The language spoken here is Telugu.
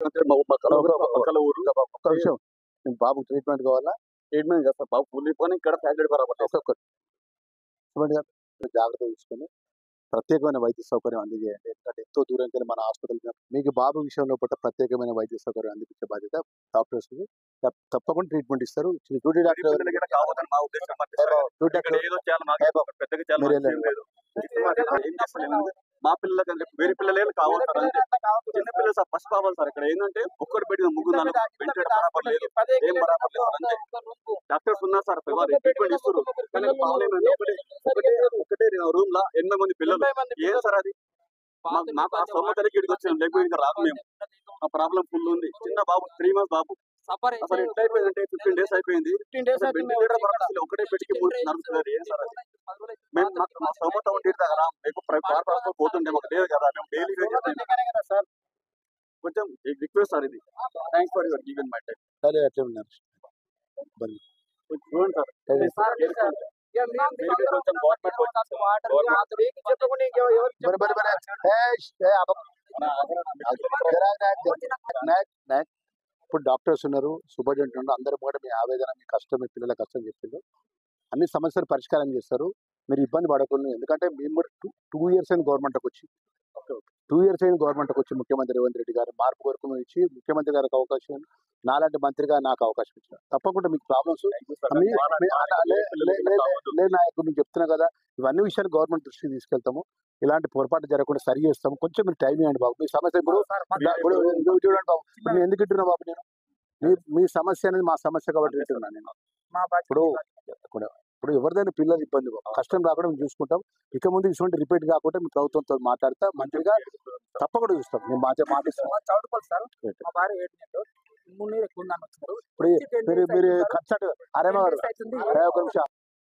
అంటే పక్కల ఊరు. ఒక్క విషయం, బాబు ట్రీట్మెంట్ కావాలా? ట్రీట్మెంట్ చేస్తారు బాబు కూలిపోయి ఇక్కడ ఫ్యాక్టరీ బరాబర్ ఒక్కొక్కరు జాగ్రత్త తీసుకొని ప్రత్యేకమైన వైద్య సౌకర్యం అందజేయండి. ఎందుకంటే ఎంతో దూరం వెళ్ళి మన హాస్పిటల్ మీకు బాబు విషయంలో పట్ల ప్రత్యేకమైన వైద్య సౌకర్యం అందించే బాధ్యత డాక్టర్స్ తప్పకుండా ట్రీట్మెంట్ ఇస్తారు. డ్యూటీ డాక్టర్ కావద్దని మా ఉద్దేశం. ఏదో చేయాలి, మాకు పెద్దగా చేయాలి లేదు. ఏం చేస్తాను మా పిల్లలకి అంటే వేరే పిల్లలే కావాలి సార్. అంటే చిన్న పిల్లలు సార్ ఫస్ట్ కావాలి సార్. ఇక్కడ ఏంటంటే ఒక్కటి పెట్టిన ముగ్గురు బరాబర్ లేదు, ఏం బరాబర్ లేదు. అంటే డాక్టర్స్ ఉన్నారు సార్, ట్రీట్మెంట్ ఇస్తారు. కానీ ప్రాబ్లం ఒకటే రూమ్ లా 8 మంది పిల్లలు. ఏం సార్ అది? మాకు ఆ సొమ్మతలకి ఇక్కడికి వచ్చాము, లేకపోతే ఇంకా రాదు. మేము ఆ ప్రాబ్లం ఫుల్ ఉంది. చిన్న బాబు 3 months బాబు. అసలు ఎట్లా అయిపోయిందంటే 15 days అయిపోయింది. ఒకటే పెట్టి నడుపుతున్నారు. ఏం సార్ అది? మేము మా సొమ్మత ఉంటే దగ్గర మీకు పోతుండే మాకు లేదు కదా, మేము డైలీ సార్. కొంచెం రిక్వెస్ట్ సార్, ఇది thanks for your given my time. అట్లే ఉన్నారు చూడండి సార్, ఇప్పుడు డాక్టర్స్ ఉన్నారు, సూపరింటెండెంట్ ఉన్నారు, అందరూ కూడా మీ ఆవేదన, మీ కష్టం, మీ పిల్లల కష్టం చెప్పిండ్రు. అన్ని సమస్యలు పరిష్కారం చేస్తారు. మీరు ఇబ్బంది పడకూడదు. ఎందుకంటే మేము కూడా 2 years అయిన గవర్నమెంట్కి వచ్చి 2 years అయిన గవర్నమెంట్కి వచ్చి ముఖ్యమంత్రి రేవంత్ రెడ్డి గారు మార్పు కొరకు ఇచ్చి ముఖ్యమంత్రి గారికి అవకాశం, నాలాంటి మంత్రిగా నాకు అవకాశం ఇచ్చారు. తప్పకుండా మీకు ప్రాబ్లమ్స్ నాయకుడు నేను చెప్తున్నా కదా, ఇవన్నీ విషయాలు గవర్నమెంట్ దృష్టికి తీసుకెళ్తాము. ఇలాంటి పొరపాటు జరగకుండా సరి చేస్తాము. కొంచెం మీరు టైం ఇవ్వండి బాబు. మీ సమస్య ఇప్పుడు చూడండి బాబు, నేను ఎందుకు ఇట్టున్నా బాబు, నేను మీ సమస్య అనేది మా సమస్య కాబట్టి ఇట్టున్నాను నేను. ఇప్పుడు ఎవరిదైనా పిల్లలు ఇబ్బంది కష్టం రాకుండా మేము చూసుకుంటాం. ఇక ముందు ఇటువంటి రిపీట్ కాకుండా మీ ప్రభుత్వంతో మాట్లాడతా మంత్రిగా తప్పకుండా చూస్తాం. మేము మీరు కన్సల్ట్ అరే ఒక నిమిషం